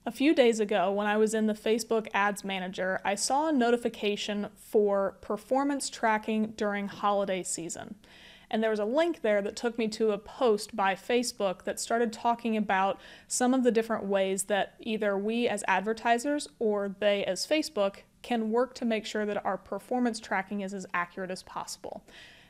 A few days ago, when I was in the Facebook Ads Manager, I saw a notification for performance tracking during holiday season. And there was a link there that took me to a post by Facebook that started talking about some of the different ways that either we as advertisers or they as Facebook can work to make sure that our performance tracking is as accurate as possible.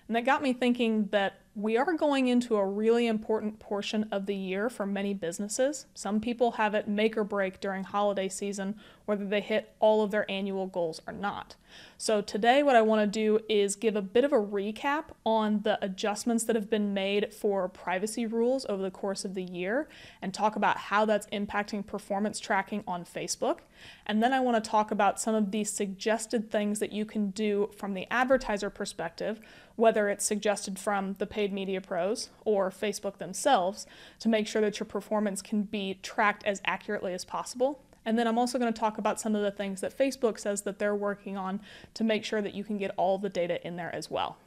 And that got me thinking that we are going into a really important portion of the year for many businesses. Some people have it make or break during holiday season, whether they hit all of their annual goals or not. So today what I want to do is give a bit of a recap on the adjustments that have been made for privacy rules over the course of the year and talk about how that's impacting performance tracking on Facebook. And then I want to talk about some of these suggested things that you can do from the advertiser perspective, whether it's suggested from the paid media pros or Facebook themselves, to make sure that your performance can be tracked as accurately as possible. And then I'm also going to talk about some of the things that Facebook says that they're working on to make sure that you can get all the data in there as well.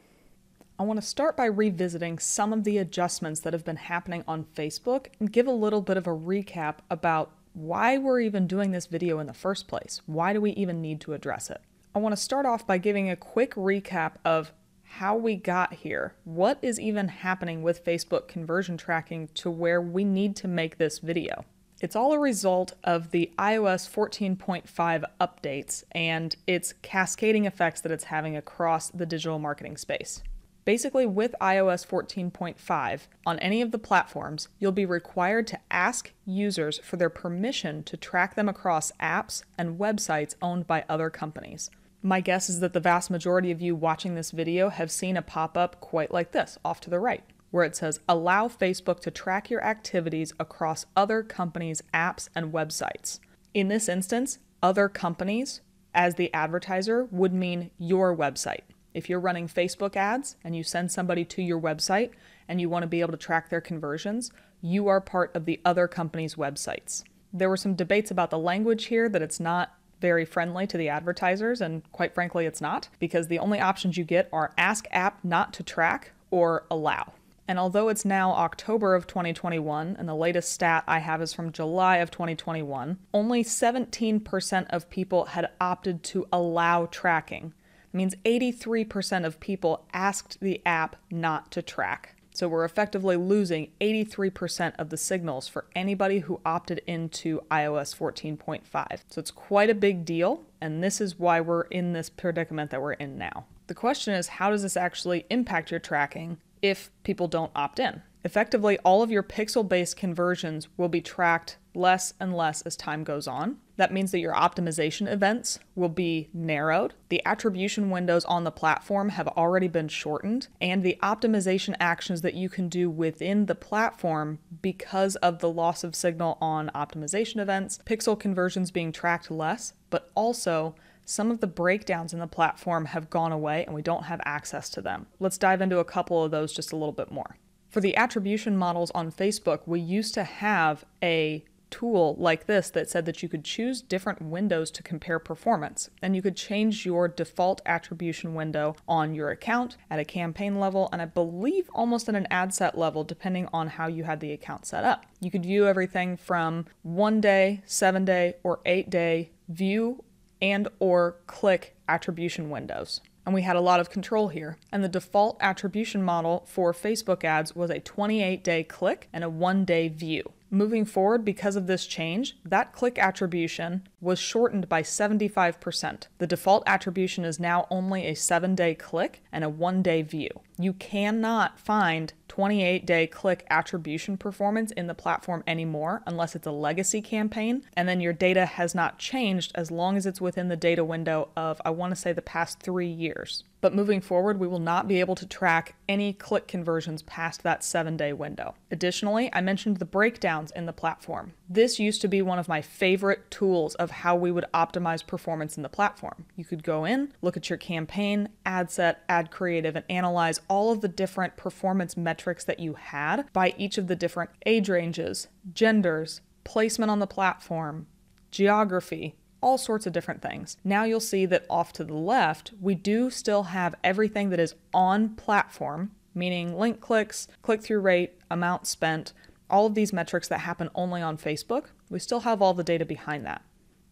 I want to start by revisiting some of the adjustments that have been happening on Facebook and give a little bit of a recap about why we're even doing this video in the first place. Why do we even need to address it? I want to start off by giving a quick recap of how we got here. What is even happening with Facebook conversion tracking to where we need to make this video? It's all a result of the iOS 14.5 updates and its cascading effects that it's having across the digital marketing space. Basically, with iOS 14.5, on any of the platforms, you'll be required to ask users for their permission to track them across apps and websites owned by other companies. My guess is that the vast majority of you watching this video have seen a pop-up quite like this, off to the right, where it says, allow Facebook to track your activities across other companies' apps and websites. In this instance, other companies, as the advertiser, would mean your website. If you're running Facebook ads and you send somebody to your website and you want to be able to track their conversions, you are part of the other company's websites. There were some debates about the language here, that it's not very friendly to the advertisers, and quite frankly it's not, because the only options you get are ask app not to track or allow. And although it's now October of 2021, and the latest stat I have is from July of 2021, only 17% of people had opted to allow tracking. It means 83% of people asked the app not to track. So we're effectively losing 83% of the signals for anybody who opted into iOS 14.5. So it's quite a big deal, and this is why we're in this predicament that we're in now. The question is, how does this actually impact your tracking if people don't opt in? Effectively, all of your pixel-based conversions will be tracked less and less as time goes on. That means that your optimization events will be narrowed. The attribution windows on the platform have already been shortened, and the optimization actions that you can do within the platform, because of the loss of signal on optimization events, pixel conversions being tracked less, but also some of the breakdowns in the platform have gone away and we don't have access to them. Let's dive into a couple of those just a little bit more. For the attribution models on Facebook, we used to have a tool like this that said that you could choose different windows to compare performance, and you could change your default attribution window on your account, at a campaign level, and I believe almost at an ad set level, depending on how you had the account set up. You could view everything from 1 day, 7 day, or 8 day view and or click attribution windows. And we had a lot of control here. And the default attribution model for Facebook ads was a 28-day click and a 1-day view. Moving forward, because of this change, that click attribution was shortened by 75%. The default attribution is now only a 7-day click and a 1-day view. You cannot find 28-day click attribution performance in the platform anymore unless it's a legacy campaign, and then your data has not changed as long as it's within the data window of, I want to say, the past 3 years. But moving forward, we will not be able to track any click conversions past that 7-day window. Additionally, I mentioned the breakdowns in the platform. This used to be one of my favorite tools of how we would optimize performance in the platform. You could go in, look at your campaign, ad set, ad creative, and analyze all of the different performance metrics that you had by each of the different age ranges, genders, placement on the platform, geography, all sorts of different things. Now you'll see that off to the left, we do still have everything that is on platform, meaning link clicks, click-through rate, amount spent, all of these metrics that happen only on Facebook, we still have all the data behind that.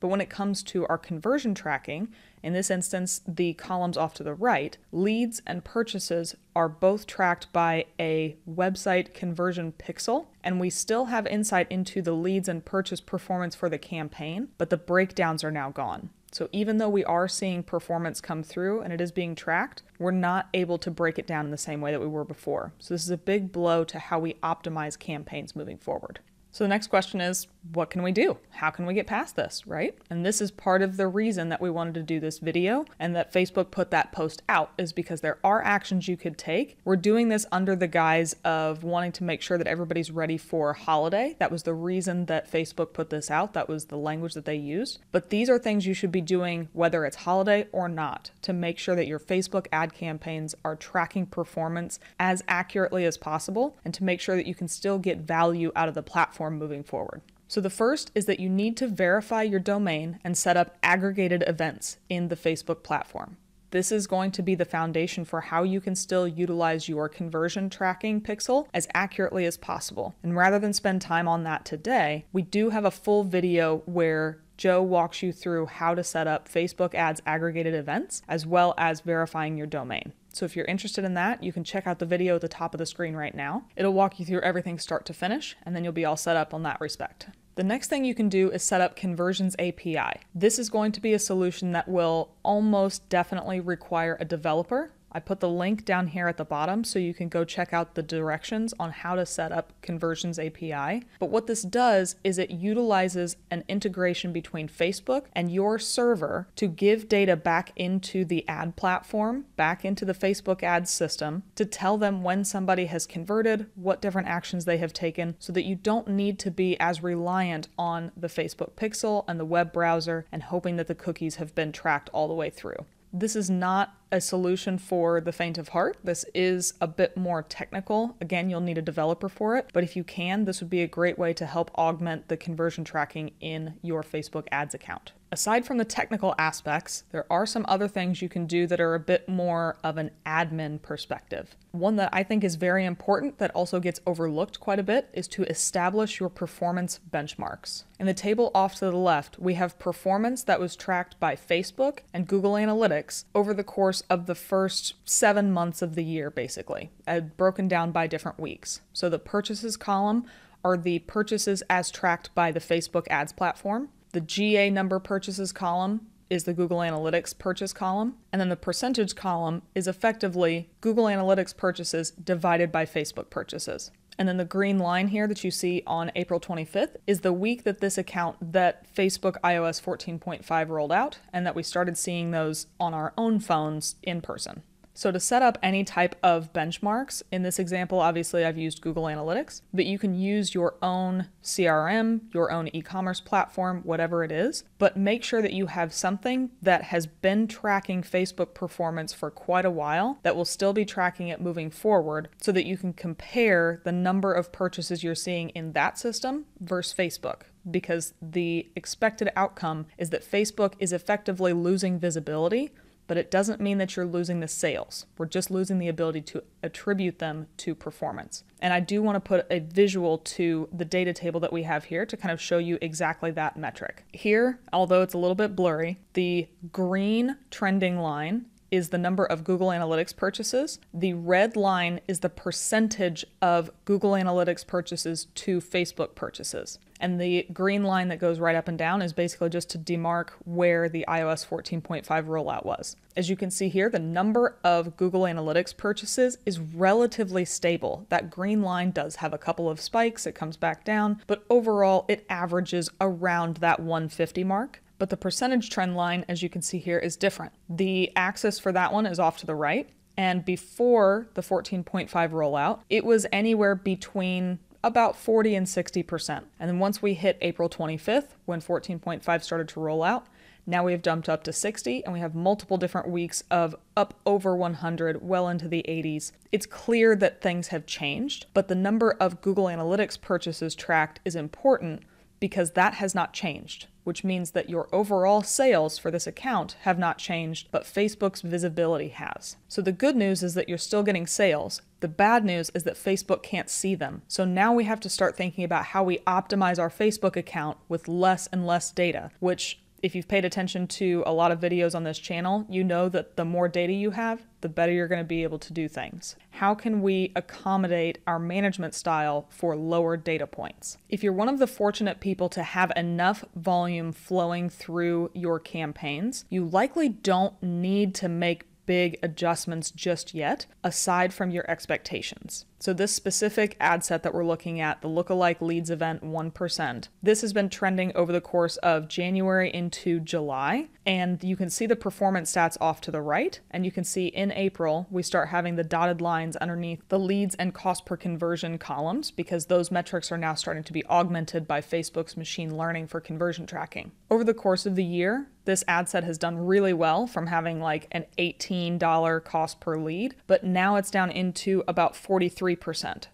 But when it comes to our conversion tracking, in this instance, the columns off to the right, leads and purchases are both tracked by a website conversion pixel, and we still have insight into the leads and purchase performance for the campaign, but the breakdowns are now gone. So even though we are seeing performance come through and it is being tracked, we're not able to break it down in the same way that we were before. So this is a big blow to how we optimize campaigns moving forward. So the next question is, what can we do? How can we get past this, right? And this is part of the reason that we wanted to do this video and that Facebook put that post out, is because there are actions you could take. We're doing this under the guise of wanting to make sure that everybody's ready for holiday. That was the reason that Facebook put this out. That was the language that they used. But these are things you should be doing whether it's holiday or not, to make sure that your Facebook ad campaigns are tracking performance as accurately as possible and to make sure that you can still get value out of the platform moving forward. So the first is that you need to verify your domain and set up aggregated events in the Facebook platform. This is going to be the foundation for how you can still utilize your conversion tracking pixel as accurately as possible. And rather than spend time on that today, we do have a full video where Joe walks you through how to set up Facebook ads aggregated events, as well as verifying your domain. So if you're interested in that, you can check out the video at the top of the screen right now. It'll walk you through everything start to finish, and then you'll be all set up on that respect. The next thing you can do is set up Conversions API. This is going to be a solution that will almost definitely require a developer. I put the link down here at the bottom so you can go check out the directions on how to set up Conversions API. But what this does is it utilizes an integration between Facebook and your server to give data back into the ad platform, back into the Facebook ads system, to tell them when somebody has converted, what different actions they have taken, so that you don't need to be as reliant on the Facebook pixel and the web browser and hoping that the cookies have been tracked all the way through. This is not a solution for the faint of heart. This is a bit more technical. Again, you'll need a developer for it, but if you can, this would be a great way to help augment the conversion tracking in your Facebook ads account. Aside from the technical aspects, there are some other things you can do that are a bit more of an admin perspective. One that I think is very important that also gets overlooked quite a bit is to establish your performance benchmarks. In the table off to the left, we have performance that was tracked by Facebook and Google Analytics over the course of the first 7 months of the year, basically, broken down by different weeks. So the purchases column are the purchases as tracked by the Facebook ads platform. The GA number purchases column is the Google Analytics purchase column. And then the percentage column is effectively Google Analytics purchases divided by Facebook purchases. And then the green line here that you see on April 25th is the week that this account that Facebook iOS 14.5 rolled out and that we started seeing those on our own phones in person. So to set up any type of benchmarks, in this example, obviously I've used Google Analytics, but you can use your own CRM, your own e-commerce platform, whatever it is, but make sure that you have something that has been tracking Facebook performance for quite a while that will still be tracking it moving forward so that you can compare the number of purchases you're seeing in that system versus Facebook. Because the expected outcome is that Facebook is effectively losing visibility, but it doesn't mean that you're losing the sales. We're just losing the ability to attribute them to performance. And I do want to put a visual to the data table that we have here to kind of show you exactly that metric. Here, although it's a little bit blurry, the green trending line is the number of Google Analytics purchases. The red line is the percentage of Google Analytics purchases to Facebook purchases. And the green line that goes right up and down is basically just to demark where the iOS 14.5 rollout was. As you can see here, the number of Google Analytics purchases is relatively stable. That green line does have a couple of spikes, it comes back down, but overall it averages around that 150 mark. But the percentage trend line, as you can see here, is different. The axis for that one is off to the right, and before the 14.5 rollout, it was anywhere between about 40 and 60%. And then once we hit April 25th, when 14.5 started to roll out, now we have jumped up to 60, and we have multiple different weeks of up over 100, well into the 80s. It's clear that things have changed, but the number of Google Analytics purchases tracked is important because that has not changed, which means that your overall sales for this account have not changed, but Facebook's visibility has. So the good news is that you're still getting sales. The bad news is that Facebook can't see them. So now we have to start thinking about how we optimize our Facebook account with less and less data, which, if you've paid attention to a lot of videos on this channel, you know that the more data you have, the better you're going to be able to do things. How can we accommodate our management style for lower data points? If you're one of the fortunate people to have enough volume flowing through your campaigns, you likely don't need to make big adjustments just yet, aside from your expectations. So this specific ad set that we're looking at, the lookalike leads event 1%, this has been trending over the course of January into July, and you can see the performance stats off to the right, and you can see in April, we start having the dotted lines underneath the leads and cost per conversion columns, because those metrics are now starting to be augmented by Facebook's machine learning for conversion tracking. Over the course of the year, this ad set has done really well from having like an $18 cost per lead, but now it's down into about 43%.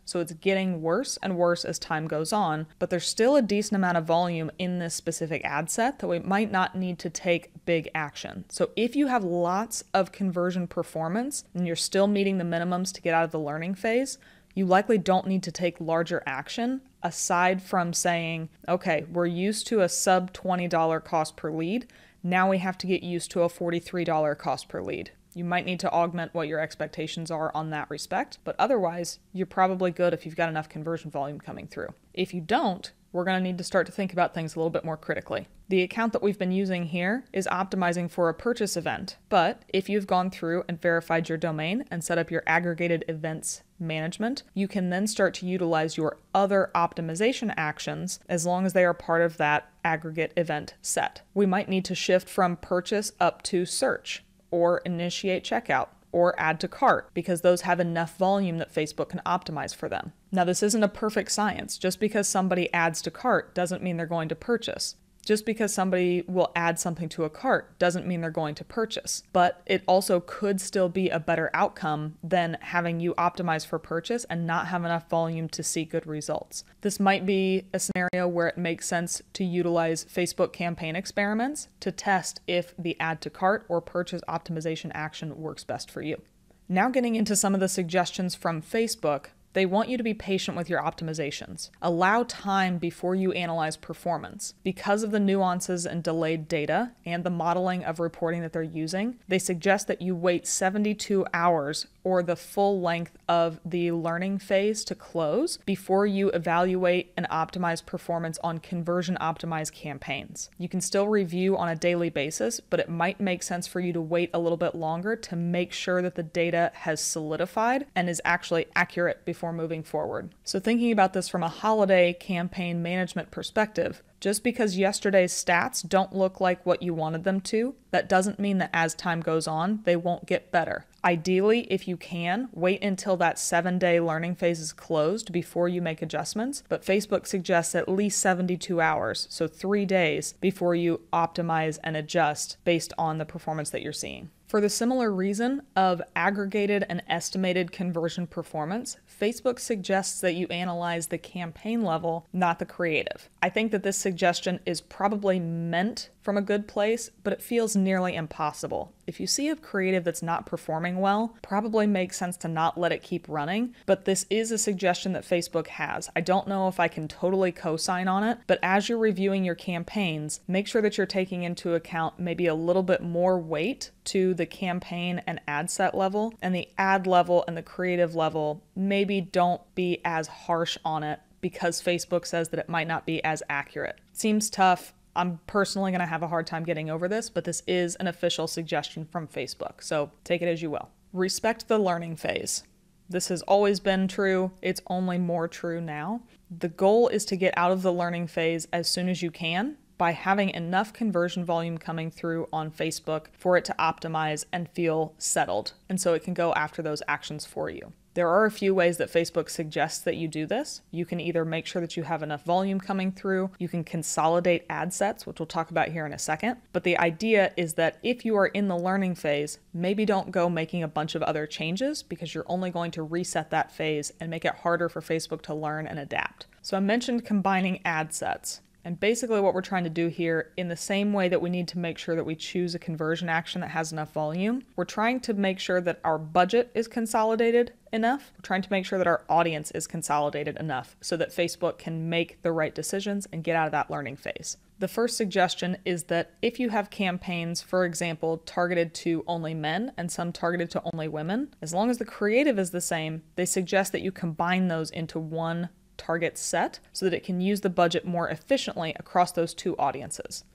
So it's getting worse and worse as time goes on, but there's still a decent amount of volume in this specific ad set that we might not need to take big action. So if you have lots of conversion performance and you're still meeting the minimums to get out of the learning phase, you likely don't need to take larger action aside from saying, okay, we're used to a sub $20 cost per lead. Now we have to get used to a $43 cost per lead. You might need to augment what your expectations are on that respect, but otherwise, you're probably good if you've got enough conversion volume coming through. If you don't, we're going to need to start to think about things a little bit more critically. The account that we've been using here is optimizing for a purchase event, but if you've gone through and verified your domain and set up your aggregated events management, you can then start to utilize your other optimization actions as long as they are part of that aggregate event set. We might need to shift from purchase up to search, or initiate checkout, or add to cart, because those have enough volume that Facebook can optimize for them. Now, this isn't a perfect science. Just because somebody adds to cart doesn't mean they're going to purchase. Just because somebody will add something to a cart doesn't mean they're going to purchase, but it also could still be a better outcome than having you optimize for purchase and not have enough volume to see good results. This might be a scenario where it makes sense to utilize Facebook campaign experiments to test if the add to cart or purchase optimization action works best for you. Now getting into some of the suggestions from Facebook, they want you to be patient with your optimizations. Allow time before you analyze performance. Because of the nuances and delayed data and the modeling of reporting that they're using, they suggest that you wait 72 hours or the full length of the learning phase to close before you evaluate and optimize performance on conversion optimized campaigns. You can still review on a daily basis, but it might make sense for you to wait a little bit longer to make sure that the data has solidified and is actually accurate before moving forward. So thinking about this from a holiday campaign management perspective, just because yesterday's stats don't look like what you wanted them to, that doesn't mean that as time goes on, they won't get better. Ideally, if you can, wait until that 7-day learning phase is closed before you make adjustments, but Facebook suggests at least 72 hours, so 3 days, before you optimize and adjust based on the performance that you're seeing. For the similar reason of aggregated and estimated conversion performance, Facebook suggests that you analyze the campaign level, not the creative. I think that this suggestion is probably meant from a good place, but it feels nearly impossible. If you see a creative that's not performing well, probably makes sense to not let it keep running, but this is a suggestion that Facebook has. I don't know if I can totally co-sign on it, but as you're reviewing your campaigns, make sure that you're taking into account maybe a little bit more weight to the campaign and ad set level, and the ad level and the creative level, maybe don't be as harsh on it because Facebook says that it might not be as accurate. Seems tough. I'm personally going to have a hard time getting over this, but this is an official suggestion from Facebook, so take it as you will. Respect the learning phase. This has always been true. It's only more true now. The goal is to get out of the learning phase as soon as you can by having enough conversion volume coming through on Facebook for it to optimize and feel settled, and so it can go after those actions for you. There are a few ways that Facebook suggests that you do this. You can either make sure that you have enough volume coming through, you can consolidate ad sets, which we'll talk about here in a second. But the idea is that if you are in the learning phase, maybe don't go making a bunch of other changes because you're only going to reset that phase and make it harder for Facebook to learn and adapt. So I mentioned combining ad sets. And basically what we're trying to do here, in the same way that we need to make sure that we choose a conversion action that has enough volume, we're trying to make sure that our budget is consolidated enough. We're trying to make sure that our audience is consolidated enough so that Facebook can make the right decisions and get out of that learning phase. The first suggestion is that if you have campaigns, for example, targeted to only men and some targeted to only women, as long as the creative is the same, they suggest that you combine those into one target set so that it can use the budget more efficiently across those two audiences.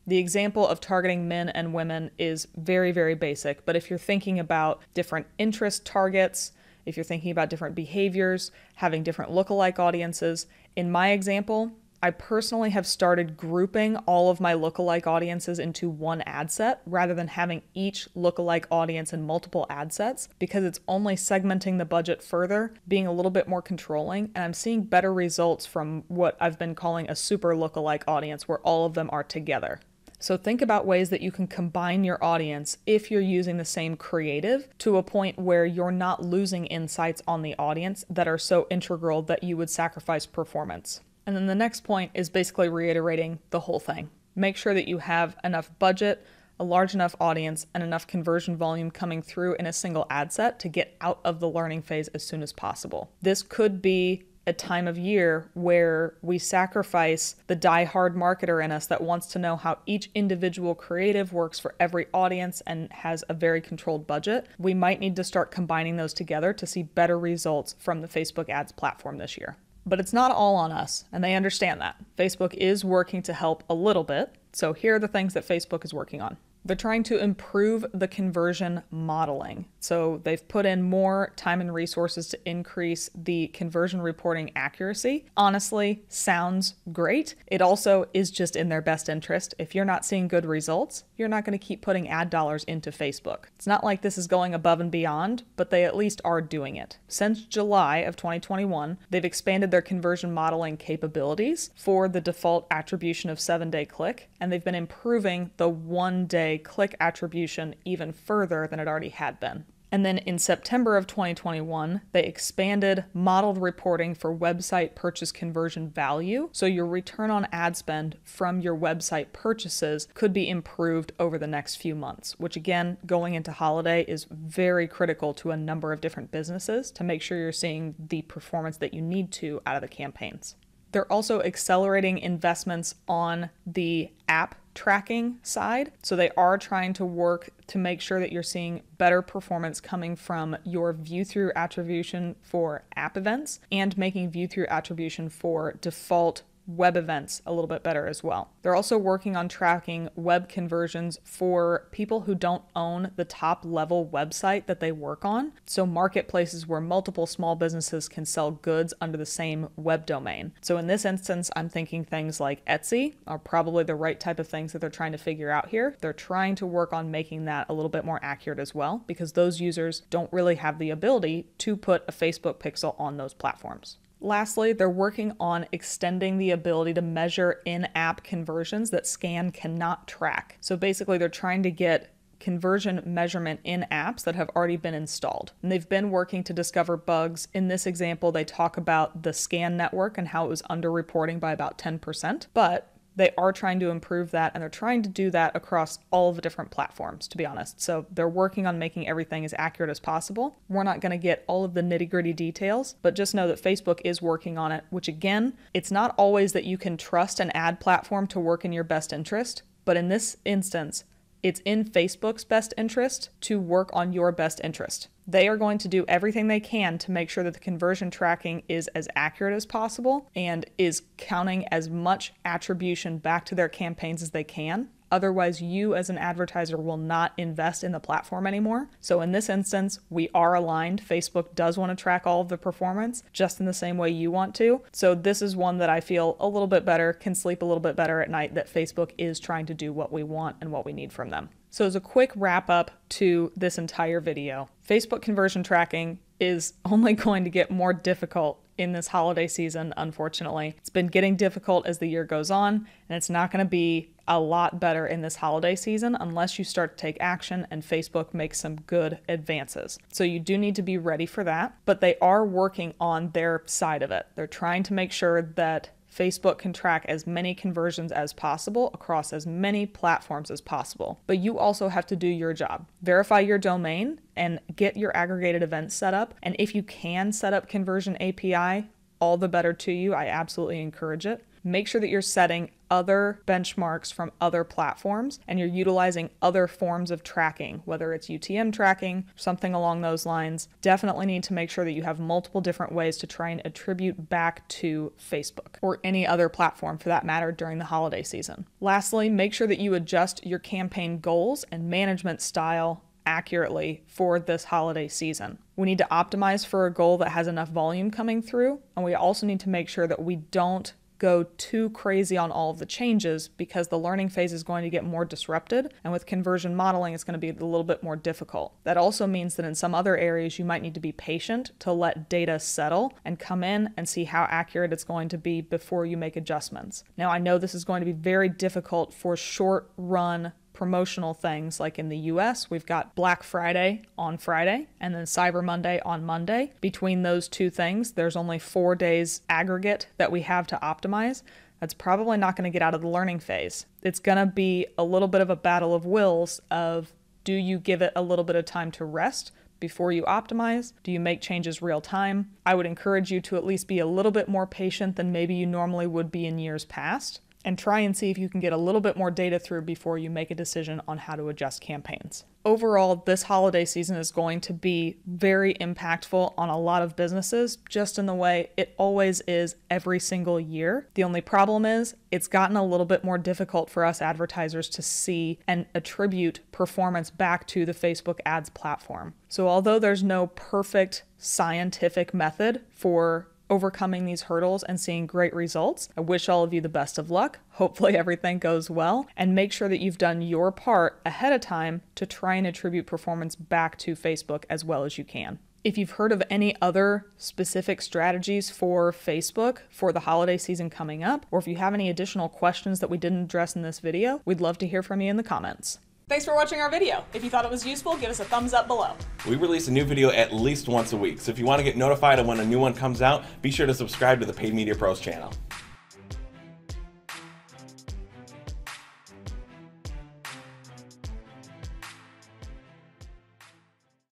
The example of targeting men and women is very, very basic, but if you're thinking about different interest targets, if you're thinking about different behaviors, having different lookalike audiences, in my example, I personally have started grouping all of my lookalike audiences into one ad set rather than having each lookalike audience in multiple ad sets, because it's only segmenting the budget further, being a little bit more controlling, and I'm seeing better results from what I've been calling a super lookalike audience where all of them are together. So think about ways that you can combine your audience if you're using the same creative to a point where you're not losing insights on the audience that are so integral that you would sacrifice performance. And then the next point is basically reiterating the whole thing. Make sure that you have enough budget, a large enough audience, and enough conversion volume coming through in a single ad set to get out of the learning phase as soon as possible. This could be a time of year where we sacrifice the die-hard marketer in us that wants to know how each individual creative works for every audience and has a very controlled budget. We might need to start combining those together to see better results from the Facebook ads platform this year. But it's not all on us, and they understand that. Facebook is working to help a little bit, so here are the things that Facebook is working on. They're trying to improve the conversion modeling. So they've put in more time and resources to increase the conversion reporting accuracy. Honestly, sounds great. It also is just in their best interest. If you're not seeing good results, you're not going to keep putting ad dollars into Facebook. It's not like this is going above and beyond, but they at least are doing it. Since July of 2021, they've expanded their conversion modeling capabilities for the default attribution of 7-day click, and they've been improving the 1-day click attribution even further than it already had been. And then in September of 2021, they expanded modeled reporting for website purchase conversion value. So your return on ad spend from your website purchases could be improved over the next few months, which again, going into holiday is very critical to a number of different businesses to make sure you're seeing the performance that you need to out of the campaigns. They're also accelerating investments on the app tracking side. So they are trying to work to make sure that you're seeing better performance coming from your view-through attribution for app events and making view-through attribution for default web events a little bit better as well. They're also working on tracking web conversions for people who don't own the top level website that they work on. So marketplaces where multiple small businesses can sell goods under the same web domain. So in this instance, I'm thinking things like Etsy are probably the right type of things that they're trying to figure out here. They're trying to work on making that a little bit more accurate as well, because those users don't really have the ability to put a Facebook pixel on those platforms. Lastly, they're working on extending the ability to measure in-app conversions that Scan cannot track. So basically, they're trying to get conversion measurement in apps that have already been installed. And they've been working to discover bugs. In this example, they talk about the Scan network and how it was underreporting by about 10%. But they are trying to improve that, and they're trying to do that across all of the different platforms, to be honest. So they're working on making everything as accurate as possible. We're not going to get all of the nitty-gritty details, but just know that Facebook is working on it, which again, it's not always that you can trust an ad platform to work in your best interest, but in this instance, it's in Facebook's best interest to work on your best interest. They are going to do everything they can to make sure that the conversion tracking is as accurate as possible and is counting as much attribution back to their campaigns as they can. Otherwise, you as an advertiser will not invest in the platform anymore. So in this instance, we are aligned. Facebook does want to track all of the performance just in the same way you want to. So this is one that I feel a little bit better, can sleep a little bit better at night, that Facebook is trying to do what we want and what we need from them. So as a quick wrap up to this entire video, Facebook conversion tracking is only going to get more difficult in this holiday season, unfortunately. It's been getting difficult as the year goes on, and it's not going to be a lot better in this holiday season unless you start to take action and Facebook makes some good advances. So you do need to be ready for that, but they are working on their side of it. They're trying to make sure that Facebook can track as many conversions as possible across as many platforms as possible. But you also have to do your job. Verify your domain and get your aggregated events set up. And if you can set up conversion API, all the better to you. I absolutely encourage it. Make sure that you're setting other benchmarks from other platforms and you're utilizing other forms of tracking, whether it's UTM tracking, something along those lines. Definitely need to make sure that you have multiple different ways to try and attribute back to Facebook or any other platform for that matter during the holiday season. Lastly, make sure that you adjust your campaign goals and management style accurately for this holiday season. We need to optimize for a goal that has enough volume coming through, and we also need to make sure that we don't go too crazy on all of the changes because the learning phase is going to get more disrupted, and with conversion modeling it's going to be a little bit more difficult. That also means that in some other areas you might need to be patient to let data settle and come in and see how accurate it's going to be before you make adjustments. Now I know this is going to be very difficult for short run promotional things, like in the US, we've got Black Friday on Friday and then Cyber Monday on Monday. Between those two things, there's only 4 days aggregate that we have to optimize. That's probably not going to get out of the learning phase. It's going to be a little bit of a battle of wills of, do you give it a little bit of time to rest before you optimize? Do you make changes real time? I would encourage you to at least be a little bit more patient than maybe you normally would be in years past, and try and see if you can get a little bit more data through before you make a decision on how to adjust campaigns. Overall, this holiday season is going to be very impactful on a lot of businesses, just in the way it always is every single year. The only problem is it's gotten a little bit more difficult for us advertisers to see and attribute performance back to the Facebook ads platform. So although there's no perfect scientific method for overcoming these hurdles and seeing great results, I wish all of you the best of luck. Hopefully everything goes well, and make sure that you've done your part ahead of time to try and attribute performance back to Facebook as well as you can. If you've heard of any other specific strategies for Facebook for the holiday season coming up, or if you have any additional questions that we didn't address in this video, we'd love to hear from you in the comments. Thanks for watching our video. If you thought it was useful, give us a thumbs up below. We release a new video at least once a week, so if you want to get notified of when a new one comes out, be sure to subscribe to the Paid Media Pros channel.